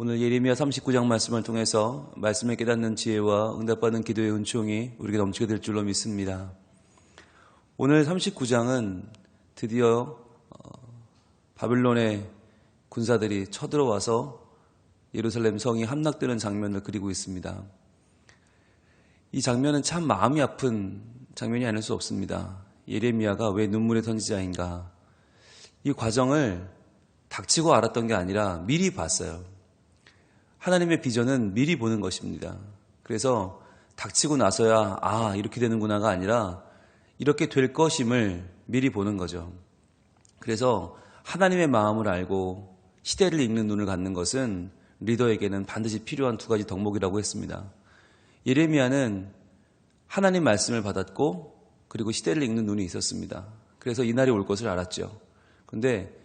오늘 예레미야 39장 말씀을 통해서 말씀을 깨닫는 지혜와 응답받는 기도의 은총이 우리에게 넘치게 될 줄로 믿습니다. 오늘 39장은 드디어 바빌론의 군사들이 쳐들어와서 예루살렘 성이 함락되는 장면을 그리고 있습니다. 이 장면은 참 마음이 아픈 장면이 아닐 수 없습니다. 예레미야가 왜 눈물의 선지자인가? 이 과정을 닥치고 알았던 게 아니라 미리 봤어요. 하나님의 비전은 미리 보는 것입니다. 그래서 닥치고 나서야 이렇게 되는구나가 아니라 이렇게 될 것임을 미리 보는 거죠. 그래서 하나님의 마음을 알고 시대를 읽는 눈을 갖는 것은 리더에게는 반드시 필요한 두 가지 덕목이라고 했습니다. 예레미야는 하나님 말씀을 받았고 그리고 시대를 읽는 눈이 있었습니다. 그래서 이 날이 올 것을 알았죠. 그런데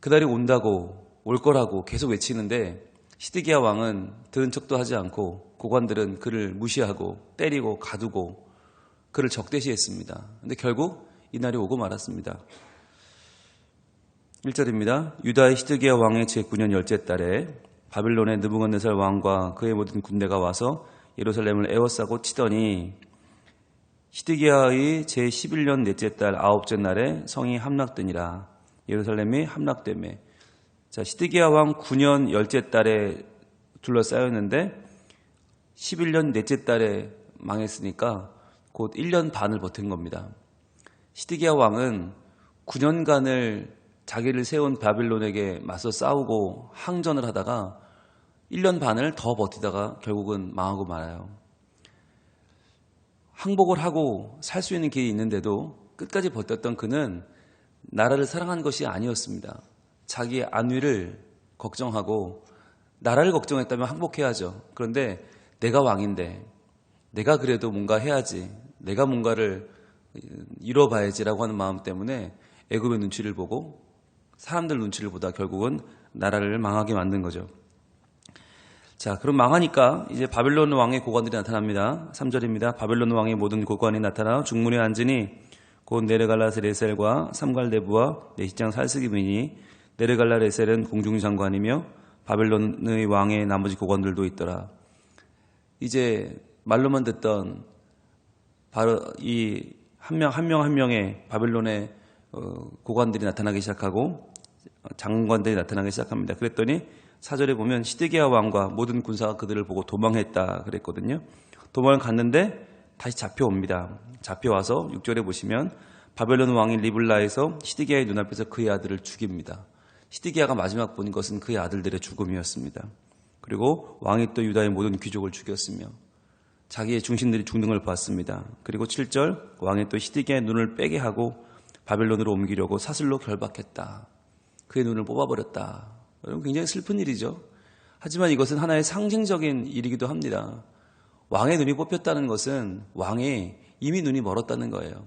그날이 온다고 올 거라고 계속 외치는데 시드기야 왕은 들은 척도 하지 않고 고관들은 그를 무시하고 때리고 가두고 그를 적대시했습니다. 그런데 결국 이 날이 오고 말았습니다. 1절입니다. 유다의 시드기야 왕의 제9년 열째 달에 바빌론의 느부갓네살 왕과 그의 모든 군대가 와서 예루살렘을 에워싸고 치더니 시드기야의 제11년 넷째 달 아홉째 날에 성이 함락되니라. 예루살렘이 함락되매. 자, 시드기야 왕 9년 열째 달에 둘러싸였는데 11년 넷째 달에 망했으니까 곧 1년 반을 버틴 겁니다. 시드기야 왕은 9년간을 자기를 세운 바빌론에게 맞서 싸우고 항전을 하다가 1년 반을 더 버티다가 결국은 망하고 말아요. 항복을 하고 살 수 있는 길이 있는데도 끝까지 버텼던 그는 나라를 사랑한 것이 아니었습니다. 자기의 안위를 걱정하고 나라를 걱정했다면 항복해야죠. 그런데 내가 왕인데 내가 그래도 뭔가 해야지, 내가 뭔가를 이뤄봐야지라고 하는 마음 때문에 애굽의 눈치를 보고 사람들 눈치를 보다 결국은 나라를 망하게 만든 거죠. 자, 그럼 망하니까 이제 바빌론 왕의 고관들이 나타납니다. 3절입니다. 바빌론 왕의 모든 고관이 나타나 중문에 앉으니 곧 네르갈라레셀과 삼갈대부와 내시장 살스기민이, 네르갈라레셀은 공중장관이며 바빌론의 왕의 나머지 고관들도 있더라. 이제 말로만 듣던 바로 이 한 명 한 명의 바빌론의 고관들이 나타나기 시작하고 장관들이 나타나기 시작합니다. 그랬더니 4절에 보면 시드기야 왕과 모든 군사가 그들을 보고 도망했다 그랬거든요. 도망을 갔는데 다시 잡혀옵니다. 잡혀와서 6절에 보시면 바벨론 왕인 리블라에서 시드기야의 눈앞에서 그의 아들을 죽입니다. 시드기야가 마지막 본 것은 그의 아들들의 죽음이었습니다. 그리고 왕이 또 유다의 모든 귀족을 죽였으며 자기의 중신들이 죽는 걸 봤습니다. 그리고 7절 왕이 또 시드기야의 눈을 빼게 하고 바벨론으로 옮기려고 사슬로 결박했다. 그의 눈을 뽑아버렸다. 여러분, 굉장히 슬픈 일이죠. 하지만 이것은 하나의 상징적인 일이기도 합니다. 왕의 눈이 뽑혔다는 것은 왕이 이미 눈이 멀었다는 거예요.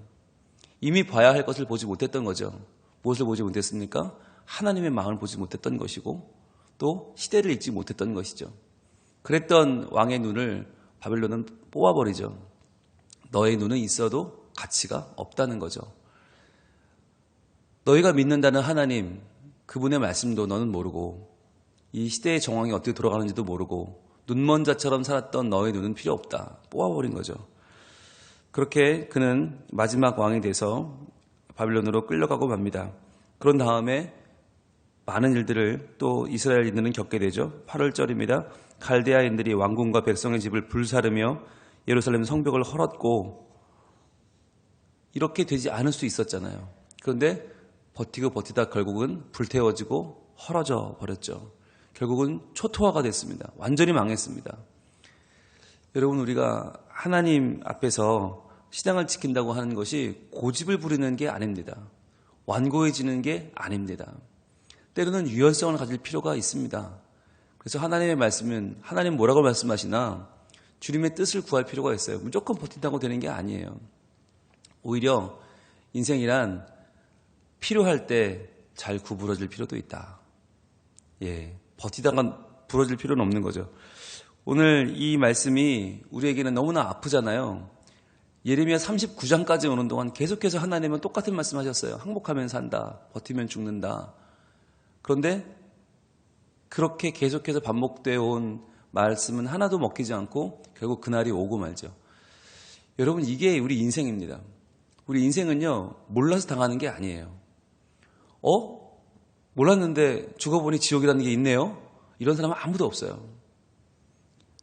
이미 봐야 할 것을 보지 못했던 거죠. 무엇을 보지 못했습니까? 하나님의 마음을 보지 못했던 것이고 또 시대를 읽지 못했던 것이죠. 그랬던 왕의 눈을 바빌론은 뽑아버리죠. 너의 눈은 있어도 가치가 없다는 거죠. 너희가 믿는다는 하나님, 그분의 말씀도 너는 모르고 이 시대의 정황이 어떻게 돌아가는지도 모르고 눈먼 자처럼 살았던 너의 눈은 필요 없다. 뽑아버린 거죠. 그렇게 그는 마지막 왕이 돼서 바빌론으로 끌려가고 맙니다. 그런 다음에 많은 일들을 또 이스라엘인들은 겪게 되죠. 8월절입니다. 갈대아인들이 왕궁과 백성의 집을 불사르며 예루살렘 성벽을 헐었고, 이렇게 되지 않을 수 있었잖아요. 그런데 버티고 버티다 결국은 불태워지고 헐어져 버렸죠. 결국은 초토화가 됐습니다. 완전히 망했습니다. 여러분, 우리가 하나님 앞에서 신앙을 지킨다고 하는 것이 고집을 부리는 게 아닙니다. 완고해지는 게 아닙니다. 때로는 유연성을 가질 필요가 있습니다. 그래서 하나님의 말씀은 하나님 뭐라고 말씀하시나 주님의 뜻을 구할 필요가 있어요. 무조건 버틴다고 되는 게 아니에요. 오히려 인생이란 필요할 때 잘 구부러질 필요도 있다. 버티다가 부러질 필요는 없는 거죠. 오늘 이 말씀이 우리에게는 너무나 아프잖아요. 예레미야 39장까지 오는 동안 계속해서 하나님은 똑같은 말씀 하셨어요. 항복하면 산다. 버티면 죽는다. 그런데 그렇게 계속해서 반복되어 온 말씀은 하나도 먹히지 않고 결국 그날이 오고 말죠. 여러분, 이게 우리 인생입니다. 우리 인생은요, 몰라서 당하는 게 아니에요. 몰랐는데 죽어보니 지옥이라는 게 있네요? 이런 사람은 아무도 없어요.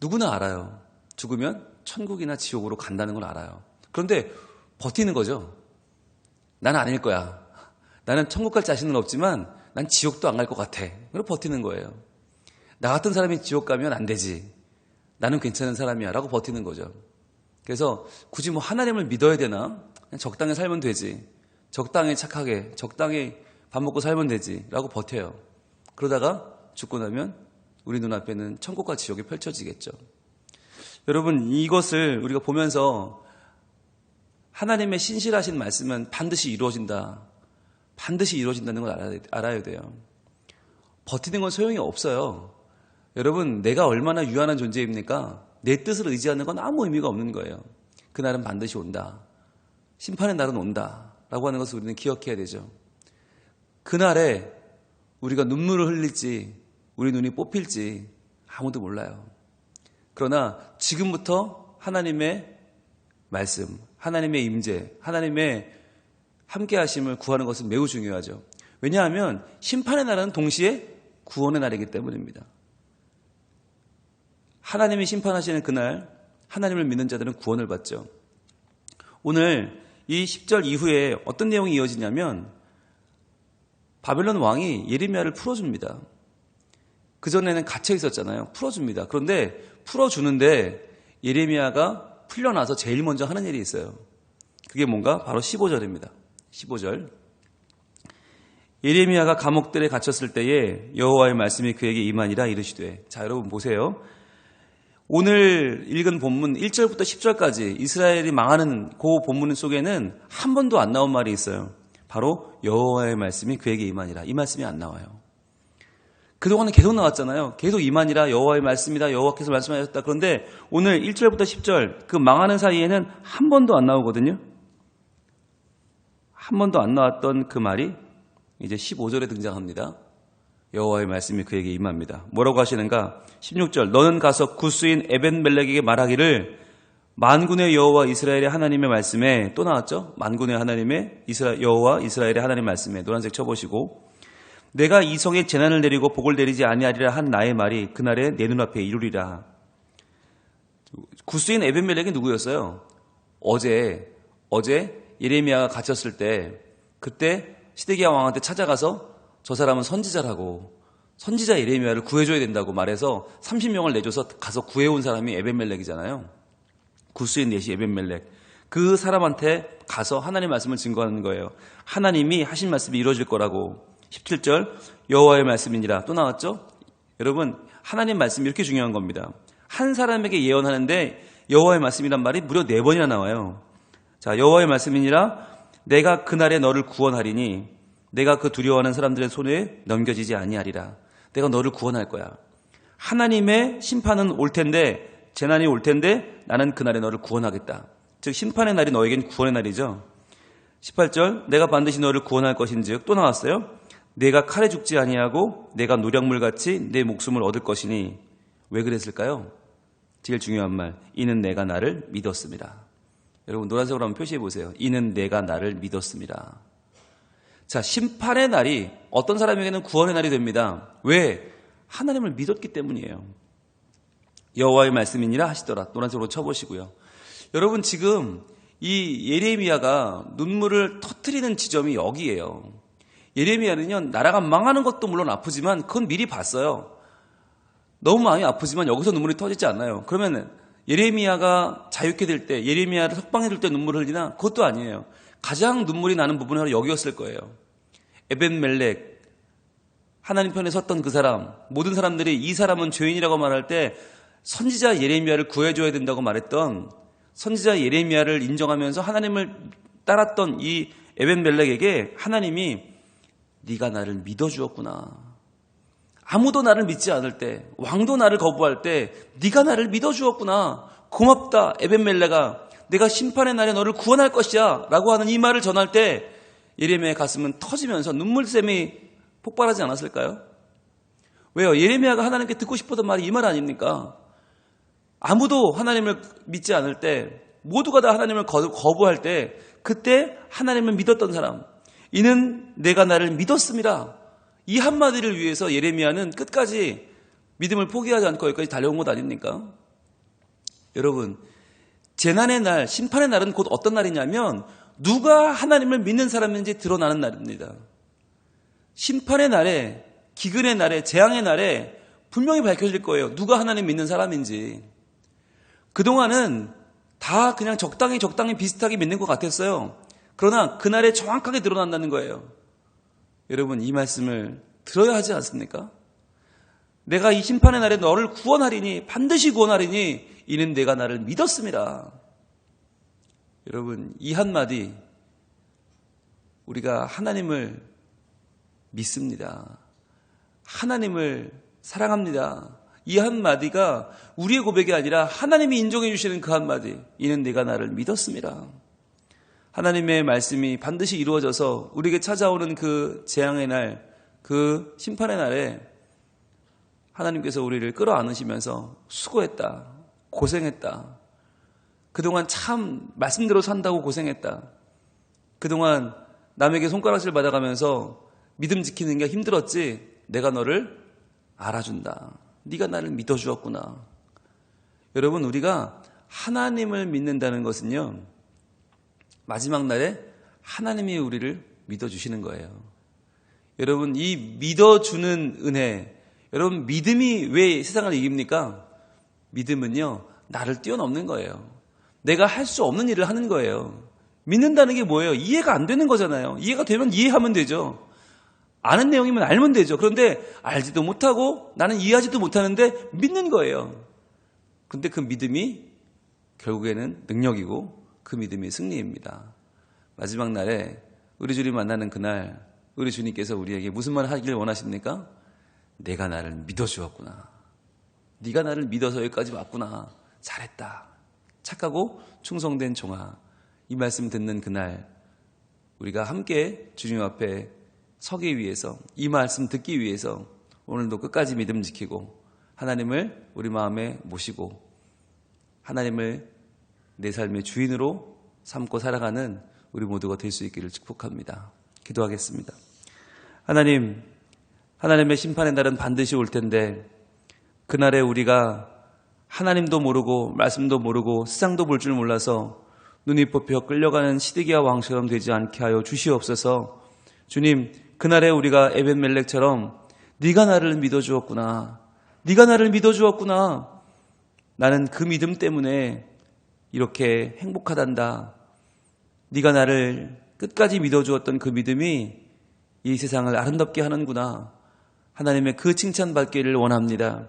누구나 알아요. 죽으면 천국이나 지옥으로 간다는 걸 알아요. 그런데 버티는 거죠. 나는 아닐 거야. 나는 천국 갈 자신은 없지만 난 지옥도 안 갈 것 같아. 그리고 버티는 거예요. 나 같은 사람이 지옥 가면 안 되지. 나는 괜찮은 사람이야. 라고 버티는 거죠. 그래서 굳이 뭐 하나님을 믿어야 되나? 그냥 적당히 살면 되지. 적당히 착하게, 적당히 밥 먹고 살면 되지. 라고 버텨요. 그러다가 죽고 나면 우리 눈앞에는 천국과 지옥이 펼쳐지겠죠. 여러분, 이것을 우리가 보면서 하나님의 신실하신 말씀은 반드시 이루어진다. 반드시 이루어진다는 걸 알아야 돼요. 버티는 건 소용이 없어요. 여러분, 내가 얼마나 유한한 존재입니까? 내 뜻을 의지하는 건 아무 의미가 없는 거예요. 그날은 반드시 온다. 심판의 날은 온다. 라고 하는 것을 우리는 기억해야 되죠. 그날에 우리가 눈물을 흘릴지 우리 눈이 뽑힐지 아무도 몰라요. 그러나 지금부터 하나님의 말씀, 하나님의 임재, 하나님의 함께하심을 구하는 것은 매우 중요하죠. 왜냐하면 심판의 날은 동시에 구원의 날이기 때문입니다. 하나님이 심판하시는 그날 하나님을 믿는 자들은 구원을 받죠. 오늘 이 10절 이후에 어떤 내용이 이어지냐면 바벨론 왕이 예레미야를 풀어줍니다. 그전에는 갇혀 있었잖아요. 풀어줍니다. 그런데 풀어주는데 예레미야가 풀려나서 제일 먼저 하는 일이 있어요. 그게 뭔가? 바로 15절입니다. 15절. 예레미야가 감옥들에 갇혔을 때에 여호와의 말씀이 그에게 임하니라 이르시되. 자, 여러분 보세요. 오늘 읽은 본문 1절부터 10절까지 이스라엘이 망하는 그 본문 속에는 한 번도 안 나온 말이 있어요. 바로 여호와의 말씀이 그에게 임하니라. 이 말씀이 안 나와요. 그동안은 계속 나왔잖아요. 계속 임하니라, 여호와의 말씀이다, 여호와께서 말씀하셨다. 그런데 오늘 1절부터 10절 그 망하는 사이에는 한 번도 안 나오거든요. 한 번도 안 나왔던 그 말이 이제 15절에 등장합니다. 여호와의 말씀이 그에게 임합니다. 뭐라고 하시는가? 16절. 너는 가서 구스인 에벤멜렉에게 말하기를 만군의 여호와 이스라엘의 하나님의 말씀에, 또 나왔죠? 만군의 하나님의 여호와 이스라엘의 하나님의 말씀에, 노란색 쳐보시고, 내가 이 성에 재난을 내리고 복을 내리지 아니하리라 한 나의 말이 그날에 내 눈앞에 이루리라. 구스인 에벤멜렉이 누구였어요? 어제 예레미야가 갇혔을 때 그때 시드기야 왕한테 찾아가서 저 사람은 선지자라고, 선지자 예레미야를 구해줘야 된다고 말해서 30명을 내줘서 가서 구해온 사람이 에벤멜렉이잖아요. 구스인 넷이 에벤멜렉. 그 사람한테 가서 하나님 말씀을 증거하는 거예요. 하나님이 하신 말씀이 이루어질 거라고. 17절 여호와의 말씀이니라. 또 나왔죠? 여러분, 하나님 말씀이 이렇게 중요한 겁니다. 한 사람에게 예언하는데 여호와의 말씀이란 말이 무려 4번이나 나와요. 자, 여호와의 말씀이니라. 내가 그날에 너를 구원하리니 내가 그 두려워하는 사람들의 손에 넘겨지지 아니하리라. 내가 너를 구원할 거야. 하나님의 심판은 올 텐데, 재난이 올 텐데 나는 그날에 너를 구원하겠다. 즉 심판의 날이 너에겐 구원의 날이죠. 18절 내가 반드시 너를 구원할 것인즉, 또 나왔어요. 내가 칼에 죽지 아니하고 내가 노략물같이 내 목숨을 얻을 것이니. 왜 그랬을까요? 제일 중요한 말, 이는 내가 나를 믿었습니다. 여러분 노란색으로 한번 표시해 보세요. 이는 내가 나를 믿었습니다. 자, 심판의 날이 어떤 사람에게는 구원의 날이 됩니다. 왜? 하나님을 믿었기 때문이에요. 여호와의 말씀이니라 하시더라. 노란색으로 쳐보시고요. 여러분 지금 이 예레미야가 눈물을 터뜨리는 지점이 여기예요. 예레미야는요, 나라가 망하는 것도 물론 아프지만 그건 미리 봤어요. 너무 마음이 아프지만 여기서 눈물이 터지지 않아요. 그러면 예레미야가 자유케 될 때, 예레미야를 석방해 줄 때 눈물을 흘리나? 그것도 아니에요. 가장 눈물이 나는 부분이 바로 여기였을 거예요. 에벤멜렉, 하나님 편에 섰던 그 사람, 모든 사람들이 이 사람은 죄인이라고 말할 때 선지자 예레미야를 구해줘야 된다고 말했던, 선지자 예레미야를 인정하면서 하나님을 따랐던 이 에벤멜렉에게 하나님이 네가 나를 믿어주었구나. 아무도 나를 믿지 않을 때, 왕도 나를 거부할 때 네가 나를 믿어주었구나. 고맙다 에벤멜렉아. 내가 심판의 날에 너를 구원할 것이야 라고 하는 이 말을 전할 때 예레미야의 가슴은 터지면서 눈물샘이 폭발하지 않았을까요? 왜요? 예레미야가 하나님께 듣고 싶었던 말이 이 말 아닙니까? 아무도 하나님을 믿지 않을 때, 모두가 다 하나님을 거부할 때, 그때 하나님을 믿었던 사람, 이는 내가 나를 믿었습니다. 이 한마디를 위해서 예레미야는 끝까지 믿음을 포기하지 않고 여기까지 달려온 것 아닙니까? 여러분, 재난의 날, 심판의 날은 곧 어떤 날이냐면 누가 하나님을 믿는 사람인지 드러나는 날입니다. 심판의 날에, 기근의 날에, 재앙의 날에 분명히 밝혀질 거예요. 누가 하나님 믿는 사람인지. 그동안은 다 그냥 적당히 비슷하게 믿는 것 같았어요. 그러나 그날에 정확하게 드러난다는 거예요. 여러분, 이 말씀을 들어야 하지 않습니까? 내가 이 심판의 날에 너를 구원하리니, 반드시 구원하리니 이는 내가 나를 믿었습니다. 여러분, 이 한마디, 우리가 하나님을 믿습니다. 하나님을 사랑합니다. 이 한마디가 우리의 고백이 아니라 하나님이 인정해 주시는 그 한마디, 이는 내가 나를 믿었습니다. 하나님의 말씀이 반드시 이루어져서 우리에게 찾아오는 그 재앙의 날, 그 심판의 날에 하나님께서 우리를 끌어안으시면서 수고했다, 고생했다, 그동안 참 말씀대로 산다고 고생했다, 그동안 남에게 손가락질 받아가면서 믿음 지키는 게 힘들었지, 내가 너를 알아준다, 네가 나를 믿어주었구나. 여러분, 우리가 하나님을 믿는다는 것은요, 마지막 날에 하나님이 우리를 믿어주시는 거예요. 여러분, 이 믿어주는 은혜, 여러분, 믿음이 왜 세상을 이깁니까? 믿음은요, 나를 뛰어넘는 거예요. 내가 할 수 없는 일을 하는 거예요. 믿는다는 게 뭐예요? 이해가 안 되는 거잖아요. 이해가 되면 이해하면 되죠. 아는 내용이면 알면 되죠. 그런데 알지도 못하고 나는 이해하지도 못하는데 믿는 거예요. 근데 그 믿음이 결국에는 능력이고 그 믿음이 승리입니다. 마지막 날에 우리 주님 만나는 그날, 우리 주님께서 우리에게 무슨 말을 하기를 원하십니까? 내가 나를 믿어주었구나. 네가 나를 믿어서 여기까지 왔구나. 잘했다. 착하고 충성된 종아. 이 말씀 듣는 그날 우리가 함께 주님 앞에 서기 위해서, 이 말씀 듣기 위해서 오늘도 끝까지 믿음 지키고 하나님을 우리 마음에 모시고 하나님을 내 삶의 주인으로 삼고 살아가는 우리 모두가 될 수 있기를 축복합니다. 기도하겠습니다. 하나님, 하나님의 심판의 날은 반드시 올 텐데 그날에 우리가 하나님도 모르고 말씀도 모르고 세상도 볼 줄 몰라서 눈이 뽑혀 끌려가는 시드기야 왕처럼 되지 않게 하여 주시옵소서. 주님, 그날에 우리가 에벤멜렉처럼 네가 나를 믿어주었구나, 네가 나를 믿어주었구나, 나는 그 믿음 때문에 이렇게 행복하단다, 네가 나를 끝까지 믿어주었던 그 믿음이 이 세상을 아름답게 하는구나, 하나님의 그 칭찬받기를 원합니다.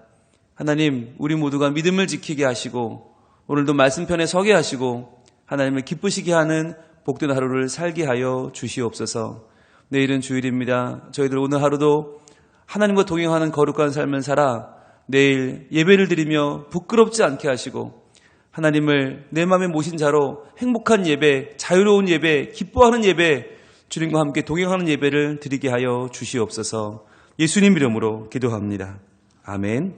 하나님, 우리 모두가 믿음을 지키게 하시고 오늘도 말씀편에 서게 하시고 하나님을 기쁘시게 하는 복된 하루를 살게 하여 주시옵소서. 내일은 주일입니다. 저희들 오늘 하루도 하나님과 동행하는 거룩한 삶을 살아 내일 예배를 드리며 부끄럽지 않게 하시고 하나님을 내 마음에 모신 자로 행복한 예배, 자유로운 예배, 기뻐하는 예배, 주님과 함께 동행하는 예배를 드리게 하여 주시옵소서. 예수님 이름으로 기도합니다. 아멘.